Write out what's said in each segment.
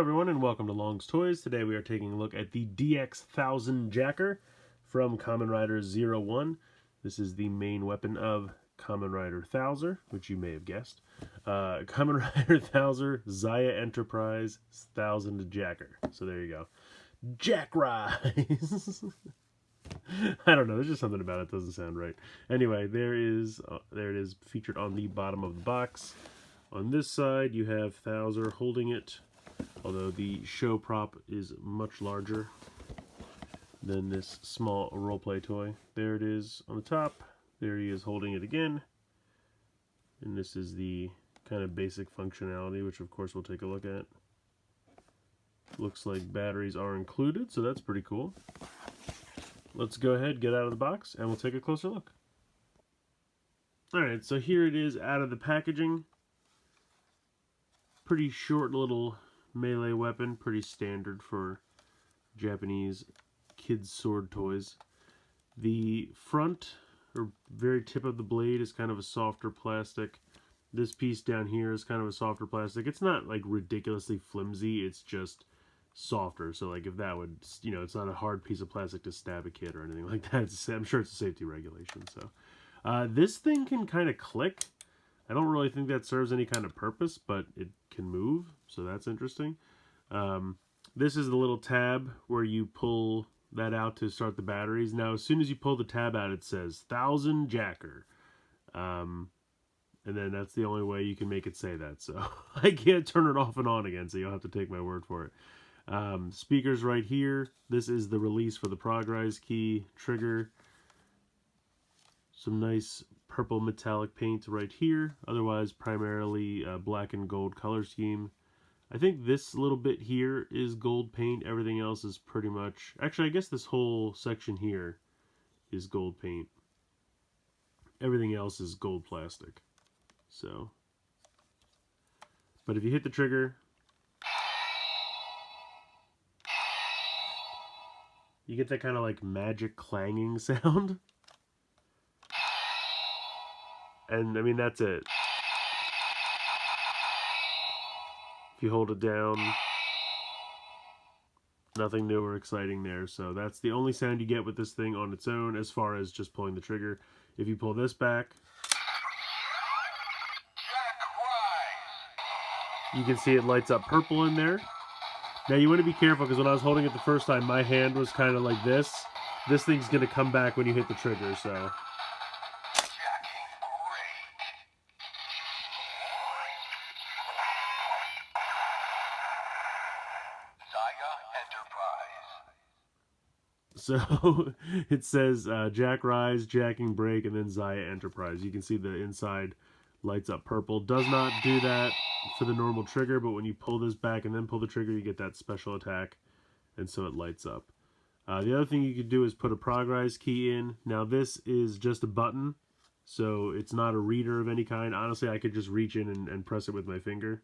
everyone, and welcome to Long's Toys. Today we are taking a look at the DX1000 Jacker from Kamen Rider 01. This is the main weapon of Kamen Rider Thouser, which you may have guessed. Kamen Rider Thouser, Zaya Enterprise, 1000 Jacker. So there you go. Jack Rise! I don't know, there's just something about it that doesn't sound right. Anyway, there it is, featured on the bottom of the box. On this side, you have Thouser holding it, although the show prop is much larger than this small roleplay toy. There it is on the top. There he is holding it again. And this is the kind of basic functionality, which of course we'll take a look at. Looks like batteries are included, so that's pretty cool. Let's go ahead, get out of the box, and we'll take a closer look. Alright, so here it is out of the packaging. Pretty short little melee weapon, pretty standard for Japanese kids' sword toys. The front, or very tip of the blade, is kind of a softer plastic. This piece down here is kind of a softer plastic. It's not like ridiculously flimsy, it's just softer. So like if that would, you know, it's not a hard piece of plastic to stab a kid or anything like that. I'm sure it's a safety regulation. So this thing can kind of click. I don't really think that serves any kind of purpose, but it can move, so that's interesting. This is the little tab where you pull that out to start the batteries. Now, as soon as you pull the tab out, it says 1000 Jacker. And then that's the only way you can make it say that, so I can't turn it off and on again, so you'll have to take my word for it. Speakers right here. This is the release for the progress key, trigger. Some nice purple metallic paint right here, otherwise primarily black and gold color scheme. I think this little bit here is gold paint, everything else is pretty much, actually I guess this whole section here is gold paint. Everything else is gold plastic. So, but if you hit the trigger, you get that kind of like magic clanging sound. And I mean, that's it. If you hold it down, nothing new or exciting there. So that's the only sound you get with this thing on its own as far as just pulling the trigger. If you pull this back, you can see it lights up purple in there. Now you want to be careful because when I was holding it the first time, my hand was kind of like this. This thing's going to come back when you hit the trigger, so... So it says Jack Rise, Jacking Break, and then Zaya Enterprise. You can see the inside lights up purple. Does not do that for the normal trigger, but when you pull this back and then pull the trigger, you get that special attack, and so it lights up. The other thing you could do is put a progress key in. Now this is just a button, so it's not a reader of any kind. Honestly, I could just reach in and press it with my finger.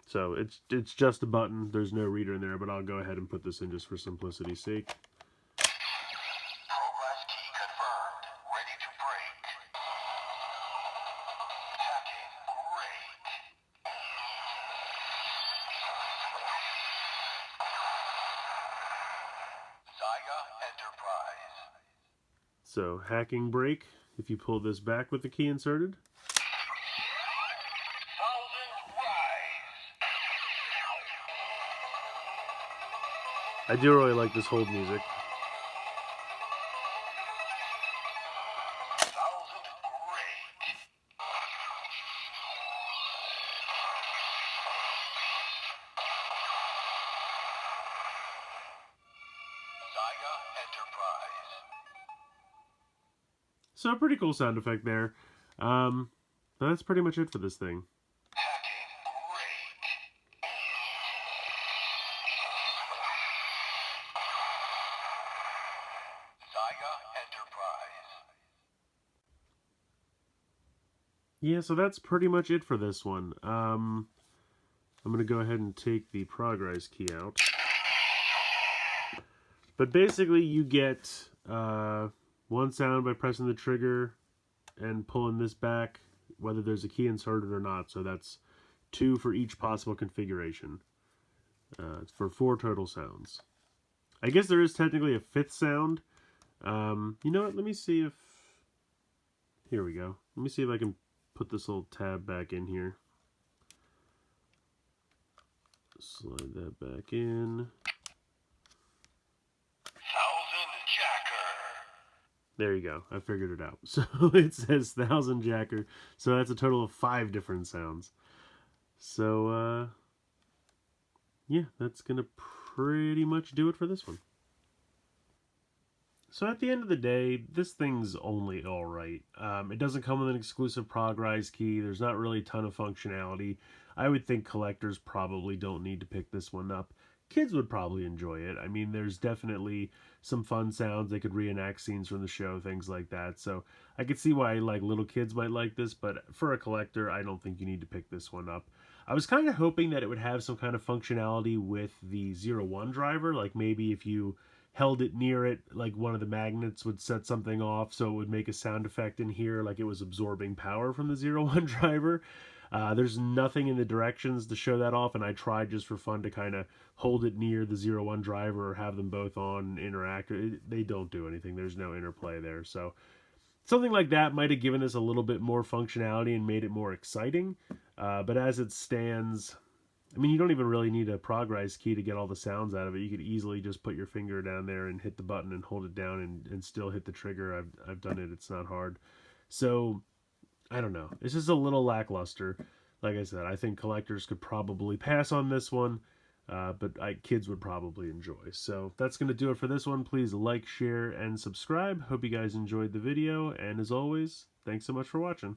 So it's just a button. There's no reader in there, but I'll go ahead and put this in just for simplicity's sake. Progress key confirmed. Ready to break. Hacking break. Zaya Enterprise. So hacking break. If you pull this back with the key inserted. I do really like this hold music. So a pretty cool sound effect there. But that's pretty much it for this thing. Yeah, so that's pretty much it for this one. I'm going to go ahead and take the progress key out. But basically you get one sound by pressing the trigger, and pulling this back, whether there's a key inserted or not. So that's 2 for each possible configuration. It's for 4 total sounds. I guess there is technically a 5th sound. You know what? Let me see if... Here we go. Let me see if I can put this little tab back in here. Slide that back in. Thousand Jacker. There you go. I figured it out. So it says Thousand Jacker. So that's a total of 5 different sounds. So, yeah, that's going to pretty much do it for this one. So at the end of the day, this thing's only alright. It doesn't come with an exclusive prog rise key. There's not really a ton of functionality. I would think collectors probably don't need to pick this one up. Kids would probably enjoy it. I mean, there's definitely some fun sounds. They could reenact scenes from the show, things like that. So I could see why like little kids might like this, but for a collector, I don't think you need to pick this one up. I was kind of hoping that it would have some kind of functionality with the 01 driver, like maybe if you held it near it, like one of the magnets would set something off, so it would make a sound effect in here like it was absorbing power from the 01 driver. There's nothing in the directions to show that off, and I tried just for fun to kind of hold it near the 01 driver or have them both on, interact. They don't do anything. There's no interplay there. So something like that might have given this a little bit more functionality and made it more exciting. But as it stands, I mean, you don't even really need a prog rise key to get all the sounds out of it. You could easily just put your finger down there and hit the button and hold it down and still hit the trigger. I've done it. It's not hard. So, I don't know. It's just a little lackluster. Like I said, I think collectors could probably pass on this one, but kids would probably enjoy. So, that's going to do it for this one. Please like, share, and subscribe. Hope you guys enjoyed the video. And as always, thanks so much for watching.